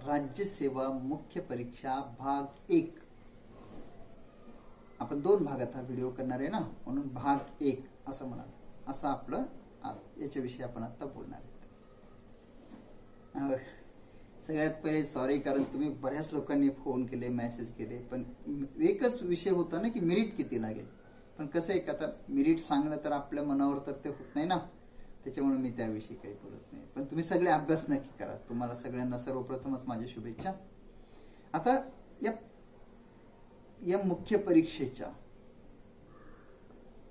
राज्यसेवा मुख्य परीक्षा भाग 1. आपण 2 भागात हा व्हिडिओ करणार आहे ना, म्हणून भाग 1 असं म्हणाल. असं आपलं याच्याविषयी आपण आता बोलणार आहोत. सगळ्यात पहिले सॉरी, कारण तुम्ही बऱ्याच लोकांनी फोन केले, मेसेज केले, पण एकच विषय होता ना की मेरिट किती लागेल. पण कसं आहे का, आता मेरिट सांगणं तर आपल्या मनावर तर ते होत नाही ना, त्याच्यामुळे मी त्याविषयी काही बोलत नाही. पण तुम्ही सगळे अभ्यास नक्की करा. तुम्हाला सगळ्यांना सर्वप्रथमच माझ्या शुभेच्छा. आता या मुख्य परीक्षेच्या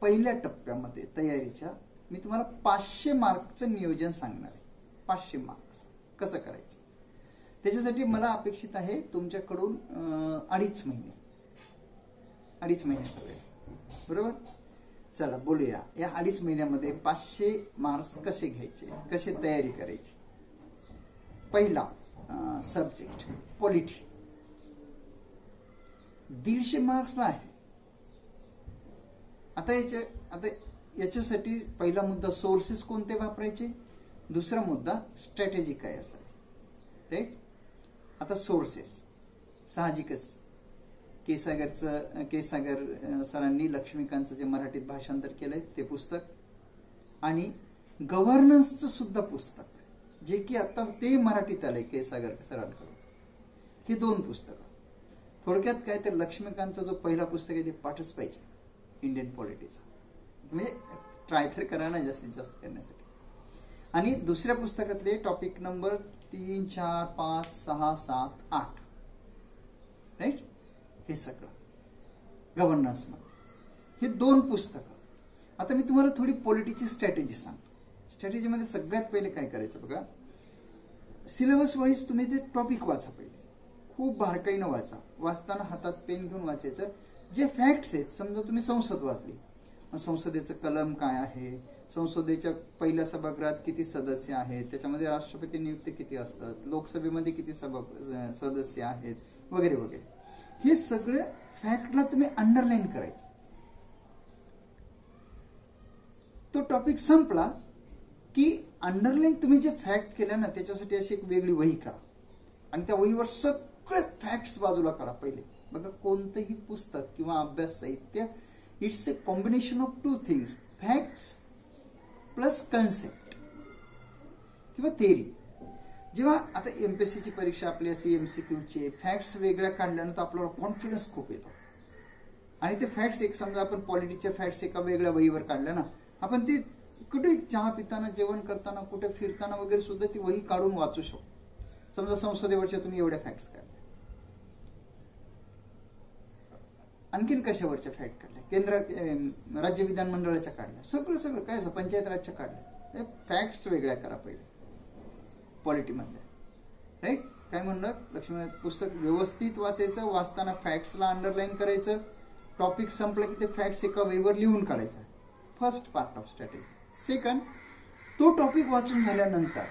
पहिल्या टप्प्यामध्ये तयारीच्या मी तुम्हाला 500 मार्कचं नियोजन सांगणार आहे. 500 मार्क्स कसं करायचं, त्याच्यासाठी मला अपेक्षित आहे तुमच्याकडून 2.5 महिन्याचा वेळ. बरोबर, चला बोलूया. या 2.5 महिन्यामध्ये 500 मार्क्स कसे घ्यायचे, कसे तयारी करायची. पहिला सब्जेक्ट पॉलिटी 150 मार्क्सला आहे. आता याच्यासाठी पहिला मुद्दा सोर्सेस कोणते वापरायचे, दुसरा मुद्दा स्ट्रॅटेजी काय असेल. राईट. आता सोर्सेस साहजिकच के सागर सरांनी लक्ष्मीकांतचं जे मराठीत भाषांतर केलंय ते पुस्तक आणि गव्हर्नन्सचं सुद्धा पुस्तक, जे की आता ते मराठीत आलंय के सागर सरांकडून. हे 2 पुस्तकं. थोडक्यात काय, तर लक्ष्मीकांतचा जो पहिला पुस्तक आहे ते पाठच पाहिजे इंडियन पॉलिटिक्स, म्हणजे ट्राय तर करा ना जास्तीत जास्त करण्यासाठी. आणि दुसऱ्या पुस्तकातले टॉपिक नंबर 3, 4, 5, 6, 7, 8. राईट. हे सगळं गव्हर्नन्स मध्ये हे 2 पुस्तकं. आता मी तुम्हाला थोडी पॉलिटिक्सची स्ट्रॅटेजी सांगतो. स्ट्रॅटेजीमध्ये सगळ्यात पहिले काय करायचं बघा, सिलेबस वाईज तुम्ही ते टॉपिक वाचा. पहिले खूप बारकाईनं वाचा. वाचताना हातात पेन घेऊन वाचायचं. जे फॅक्ट्स आहेत, समजा तुम्ही संसद वाचली, संसदेचं कलम काय आहे, संसदेच्या पहिल्या सभागृहात किती सदस्य आहेत, त्याच्यामध्ये राष्ट्रपती नियुक्त किती असतात, लोकसभेमध्ये किती सदस्य आहेत, वगैरे वगैरे. हे सगळे फॅक्टला तुम्ही अंडरलाईन करायचं. तो टॉपिक संपला की अंडरलाईन तुम्ही जे फॅक्ट केल्या ना, त्याच्यासाठी अशी एक वेगळी वही करा आणि त्या वहीवर सगळे फॅक्ट्स बाजूला काढा. पहिले बघा, कोणतंही पुस्तक किंवा अभ्यास साहित्य it's a combination of 2 things, facts plus concept किंवा थेअरी. जेव्हा आता एमपीएससीची परीक्षा आपली अशी एमसीक्यूची फॅक्ट्स वेगळ्या काढल्यानंतर आपल्याला कॉन्फिडन्स खूप येतो. आणि ते फॅक्ट्स एक समजा आपण पॉलिटिक्सच्या फॅक्ट्स एका वेगळ्या वहीवर काढल्या ना, आपण ती कुठे चहा पिताना, जेवण करताना, कुठे फिरताना वगैरे सुद्धा ती वही काढून वाचू शकतो. समजा संसदेवरच्या तुम्ही एवढ्या फॅक्ट्स काढल्या, आणखीन कशावरच्या फॅक्ट काढल्या, राज्य विधानमंडळाच्या काढल्या, सगळं काय पंचायत राजच्या काढल्या. फॅक्ट्स वेगळ्या करा पहिले पॉलिटीमधल्या. राईट. काय म्हणलं, लक्ष्मी पुस्तक व्यवस्थित वाचायचं, वाचताना फॅक्ट्सला अंडरलाईन करायचं, टॉपिक संपलं की ते फॅक्ट्स एका वहीवर लिहून काढायचं. First part of strategy. Second, तो टॉपिक वाचून झाल्यानंतर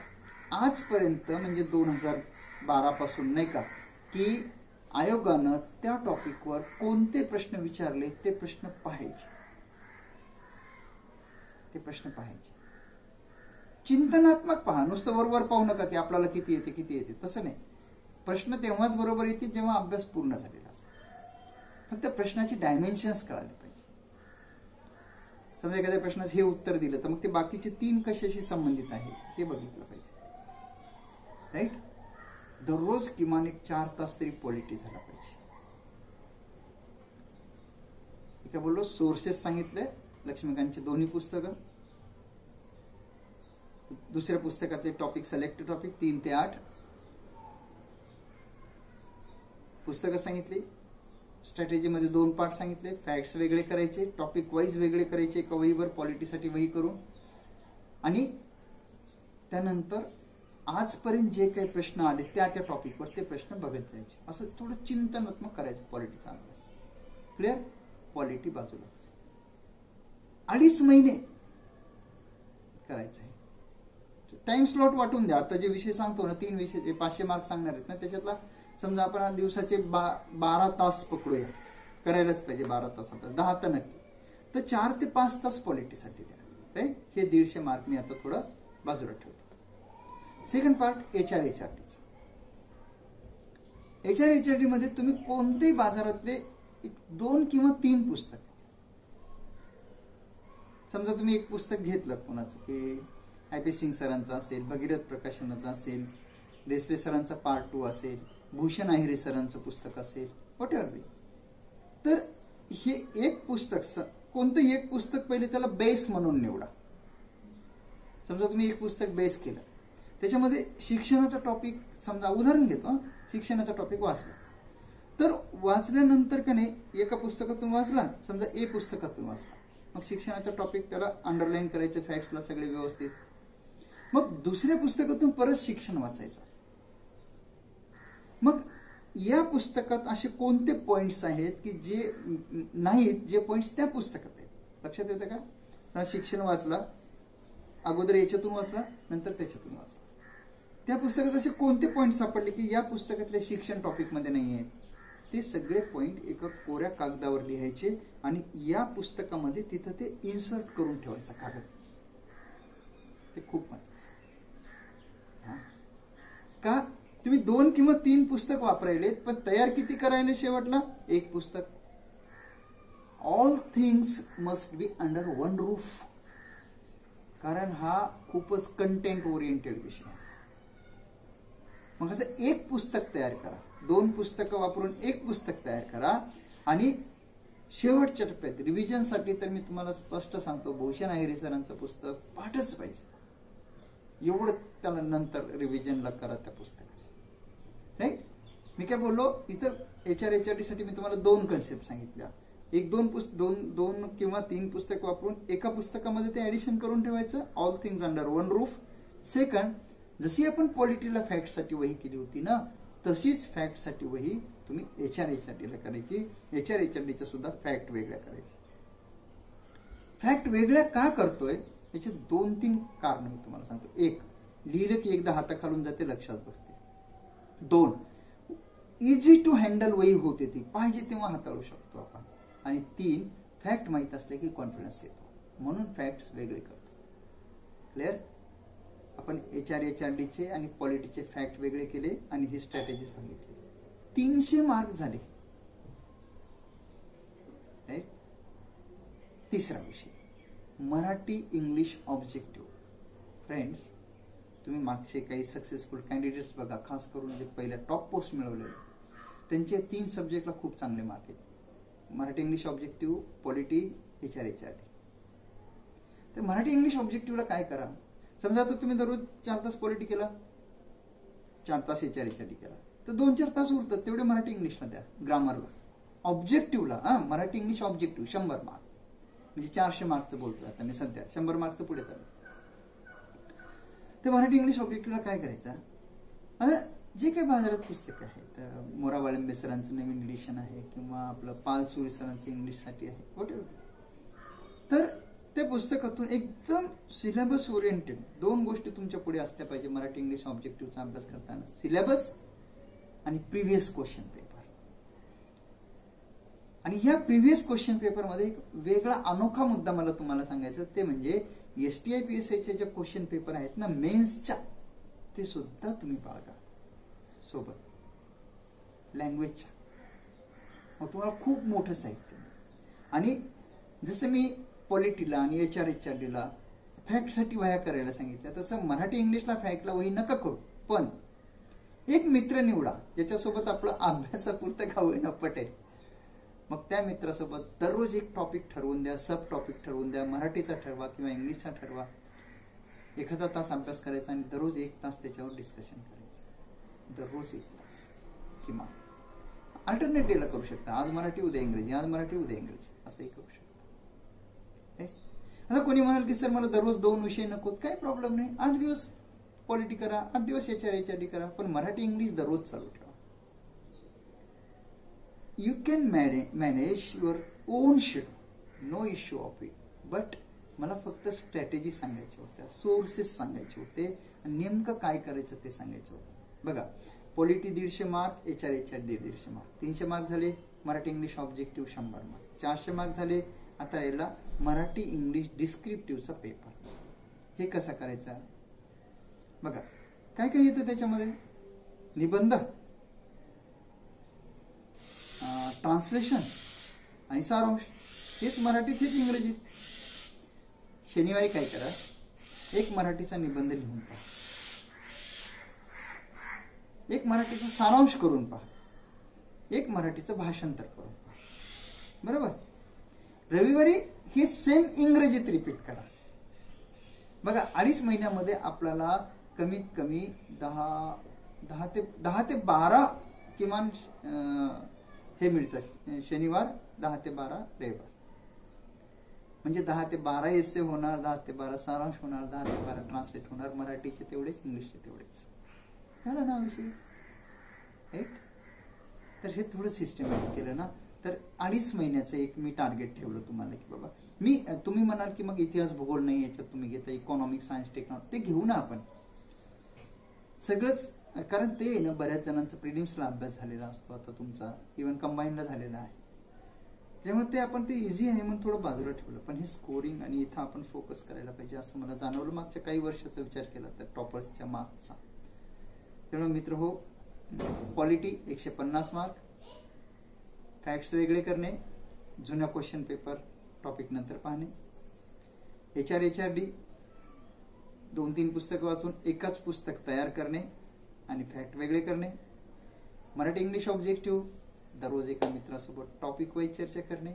आजपर्यंत म्हणजे 2012 पासून नाही का, की आयोगानं त्या टॉपिकवर कोणते प्रश्न विचारले ते प्रश्न पाहायचे. चिंतनात्मक पहा, नुसतं बरोबर पाहू नका की आपल्याला किती येते. तसं नाही. प्रश्न तेव्हाच बरोबर येतील जेव्हा अभ्यास पूर्ण झालेला असेल. फक्त प्रश्नाची डायमेन्शन्स कळाले पाहिजे. समजा एखाद्या प्रश्नाचं हे उत्तर दिलं तर मग ते बाकीचे 3 कशाशी संबंधित आहे हे बघितलं पाहिजे. राईट. दररोज किमान 4 तास तरी पॉलिटी झाला पाहिजे. काय बोललो, सोर्सेस सांगितले लक्ष्मीकांतची 2 पुस्तकं. दुसऱ्या पुस्तकातले टॉपिक, सिलेक्टेड टॉपिक 3 ते 8 पुस्तकं सांगितली. स्ट्रॅटेजीमध्ये 2 पार्ट सांगितले. फॅक्ट्स वेगळे करायचे, टॉपिक वाईज वेगळे करायचे एका वहीवर, पॉलिटीसाठी वही करून. आणि त्यानंतर आजपर्यंत जे काही प्रश्न आले त्या टॉपिकवर ते प्रश्न बघत जायचे. असं थोडं चिंतनात्मक करायचं पॉलिटीचा अभ्यास. क्लिअर. पॉलिटी बाजूला 2.5 महिने करायचं आहे. टाइम स्लॉट वाटून द्या. आता जे विषय सांगतो ना, 3 विषय जे 500 मार्क सांगणार आहेत ना, त्याच्यातला समजा आपण दिवसाचे 12 तास पकडूया, करायलाच पाहिजे 12 तास अभ्यास, 10 तर नक्की. तर 4 ते 5 तास पॉलिटीसाठी द्या. राईट. हे 150 मार्क मी आता थोडं बाजूला ठेवतो. Second part HRDचा. HRHRD मध्ये तुम्ही कोणतेही बाजारातले 2 किंवा 3 पुस्तक, समजा तुम्ही एक पुस्तक घेतलं कोणाचं की IP सिंग सरांचं असेल, भगीरथ प्रकाशनाचं असेल, देसले सरांचा पार्ट 2 असेल, भूषण अहिरे सरांचं पुस्तक असेल, वॉट एव्हर बी, तर हे एक पुस्तक, कोणतंही एक पुस्तक पहिले त्याला बेस म्हणून निवडा. समजा तुम्ही एक पुस्तक बेस केलं, त्याच्यामध्ये शिक्षणाचा टॉपिक, समजा उदाहरण घेतो, शिक्षणाचा टॉपिक वाचला, तर वाचल्यानंतर का नाही एका पुस्तकातून वाचला, समजा ए पुस्तकातून वाचला, मग शिक्षणाचा टॉपिक त्याला अंडरलाईन करायचं, फॅक्ट्सला सगळे व्यवस्थित. मग दुसऱ्या पुस्तकातून परत शिक्षण वाचायचं. मग या पुस्तकात असे कोणते पॉइंट्स आहेत की जे नाहीत, जे पॉइंट्स त्या पुस्तकात आहेत. लक्षात येतं का? शिक्षण वाचला, अगोदर याच्यातून वाचला, नंतर त्याच्यातून वाचला. त्या पुस्तकात असे कोणते पॉइंट सापडले की या पुस्तकातल्या शिक्षण टॉपिक मध्ये नाही आहेत, ते सगळे पॉइंट एका कोऱ्या कागदावर लिहायचे आणि या पुस्तकामध्ये तिथं ते इन्सर्ट करून ठेवायचं कागद. ते खूप महत्वाचं. का तुम्ही 2 किंवा 3 पुस्तक वापरायलेत, पण तयार किती करायला शेवटला? एक पुस्तक. All things must be under one roof. कारण हा खूपच कंटेंट ओरिएंटेड विषय आहे. मग असं एक पुस्तक तयार करा, 2 पुस्तकं वापरून एक पुस्तक तयार करा आणि शेवटच्या टप्प्यात रिव्हिजनसाठी तर मी तुम्हाला स्पष्ट सांगतो, भूषण अहिरे सरांचं पुस्तक पाठच पाहिजे. एवढं त्याला नंतर रिव्हिजनला करा त्या पुस्तकात. राईट? मी काय बोललो, इथं HRHRD साठी मी तुम्हाला 2 कन्सेप्ट सांगितल्या. एक 2 किंवा 3 पुस्तक वापरून एका पुस्तकामध्ये ते ऍडिशन करून ठेवायचं, all things under one roof. Second, जशी आपण पॉलिटीला फॅक्टसाठी वही केली होती ना, तशीच फॅक्टसाठी वही तुम्ही HRHRDला करायची. HRHRDच्या सुद्धा फॅक्ट वेगळ्या करायची. फॅक्ट वेगळ्या का करतोय याचे 2-3 कारण मी तुम्हाला सांगतो. 1, लिहिलं की एकदा हाताखालून जाते, लक्षात बसते. 2, इझी टू हँडल वही होते, ती पाहिजे तेव्हा हाताळू शकतो आपण. आणि 3, फॅक्ट माहित असले की कॉन्फिडन्स येतो, म्हणून फॅक्ट्स वेगळे करतो. क्लिअर? आपण HRHRDचे आणि पॉलिटीचे फॅक्ट वेगळे केले आणि ही स्ट्रॅटेजी सांगितली. 300 मार्क झाले. राईट? तिसरा विषय, मराठी इंग्लिश ऑब्जेक्टिव्ह. फ्रेंड्स, तुम्ही मागचे काही सक्सेसफुल कॅन्डिडेट्स बघा, खास करून जे पहिल्या टॉप पोस्ट मिळवलेले, त्यांचे 3 सब्जेक्टला खूप चांगले मार्क आहेत. Marathi English objective, polity, HRHRD. तर मराठी इंग्लिश ऑब्जेक्टिव्हला काय करा, समजा तर तुम्ही दररोज 4 तास पॉलिटी केला, 4 तास HRHRD केला, तर 2-4 तास उरतात, तेवढे मराठी इंग्लिशला द्या. ग्रामरला, ऑब्जेक्टिव्हला, मराठी इंग्लिश ऑब्जेक्टिव्ह 100 मार्क, म्हणजे 400 मार्कचं बोलतोय आता मी सध्या, 100 मार्कचं पुढे चालू. ते मराठी इंग्लिश ऑब्जेक्टिव्हला काय करायचं, आता जे काही बाजारात पुस्तकं आहेत, मोरा वाळंबे सरांचं नवीन एडिशन आहे किंवा आपलं पाल सुरी सरांचं इंग्लिशसाठी आहे, वॉटेव्हर, तर त्या पुस्तकातून एकदम सिलेबस ओरिएंटेड 2 गोष्टी तुमच्या पुढे असल्या पाहिजे मराठी इंग्लिश ऑब्जेक्टिव्हचा अभ्यास करताना, सिलेबस आणि प्रिव्हियस क्वेश्चन पेपर. आणि या प्रिव्हियस क्वेश्चन पेपर मध्ये एक वेगळा अनोखा मुद्दा मला तुम्हाला सांगायचा, ते म्हणजे STI PSIचे जे क्वेश्चन पेपर आहेत ना मेन्सच्या, ते सुद्धा तुम्ही बाळगा सोबत लँग्वेजच्या. मग तुम्हाला खूप मोठं साहित्य. आणि जसं मी पॉलिटीला आणि HRHRDला फॅक्टसाठी वह्या करायला सांगितल्या, तसं मराठी इंग्लिशला फॅक्टला वही नका करू, पण एक मित्र निवडा ज्याच्यासोबत आपलं अभ्यासापुरतं का होईना पटेल. मग त्या मित्रासोबत दररोज एक टॉपिक ठरवून द्या, सब टॉपिक ठरवून द्या, मराठीचा ठरवा किंवा इंग्लिशचा ठरवा. एखादा तास अभ्यास करायचा आणि दररोज 1 तास त्याच्यावर डिस्कशन करायचं. दररोज 1 तास किंवा अल्टरनेट डेला करू शकता. आज मराठी, उद्या इंग्रजी, आज मराठी, उद्या इंग्रजी, असंही करू शकता. आता कोणी म्हणाल की सर मला दररोज 2 विषय नकोत, काही प्रॉब्लेम नाही. 8 दिवस पॉलिटी करा, 8 दिवस HRHRD करा, पण मराठी इंग्लिश दररोज चालू ठेवा. You can manage your own schedule, no issue of it. But मला फक्त स्ट्रॅटेजी सांगायची होत्या, सोर्सेस सांगायचे होते, नेमकं काय करायचं ते सांगायचं होतं. बघा, polity 150 mark, HRHRD 150 mark, 300 mark झाले. Marathi English objective 100 mark, 400 mark झाले. आता याला मराठी इंग्लिश डिस्क्रिप्टिव्हचा पेपर. हे कसा करायचा बघा, काय काय येतं त्याच्यामध्ये, निबंध, ट्रान्सलेशन आणि सारांश, हेच मराठीत हेच इंग्रजीत. शनिवारी काय करा, एक मराठीचा निबंध लिहून पहा, एक मराठीचा सारांश करून पहा, एक मराठीचं भाषांतर करून पहा. बरोबर. रविवारी हे सेम इंग्रजीत रिपीट करा. बघा 2.5 महिन्यामध्ये आपल्याला कमीत कमी 10 ते 12 किमान हे मिळतात. शनिवार 10 ते 12 रविवार, म्हणजे 10 ते 12 एसे होणार, 10 ते 12 सारांश होणार, 10 ते 12 ट्रान्सलेट होणार, मराठीचे तेवढेच, इंग्लिशचे तेवढेच. झालं ना विषय. राईट. तर हे थोडं सिस्टमॅटिक केलं ना, तर 2.5 महिन्याचं एक मी टार्गेट ठेवलं तुम्हाला की बाबा तुम्ही म्हणाल की मग इतिहास भूगोल नाही, याच्यात तुम्ही घेता इकॉनॉमिक सायन्स टेक्नॉलॉजी, ते घेऊ ना आपण सगळंच. कारण ते ना बऱ्याच जणांचा प्रिलिम्सला अभ्यास झालेला असतो, आता तुमचा इव्हन कंबाईनला झालेला आहे, त्यामुळे ते आपण ते इझी आहे म्हणून थोडं बाजूला ठेवलं. पण हे स्कोरिंग आणि इथं आपण फोकस करायला पाहिजे असं मला जाणवलं मागच्या काही वर्षाचा विचार केला तर टॉपर्सच्या मार्क्सचा. त्यामुळे मित्र हो, पॉलिटी 150 मार्क, फॅक्ट्स वेगळे करणे, जुन्या क्वेश्चन पेपर टॉपिक नंतर पाहणे, HRD 2-3 पुस्तकं वाचून एकच पुस्तक तयार करणे आणि फॅक्ट वेगळे करणे, मराठी इंग्लिश ऑब्जेक्टिव्ह दररोज एका मित्रासोबत टॉपिक वाईज चर्चा करणे,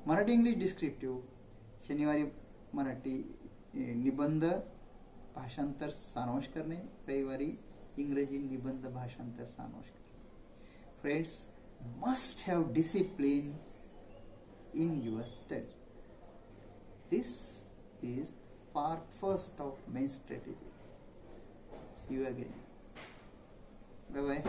मराठी इंग्लिश डिस्क्रिप्टिव्ह शनिवारी मराठी निबंध भाषांतर सारांश करणे, रविवारी इंग्रजी निबंध भाषांतर सारांश करणे. Friends, must have discipline in your study. This is part first of main strategy. See you again. Bye bye.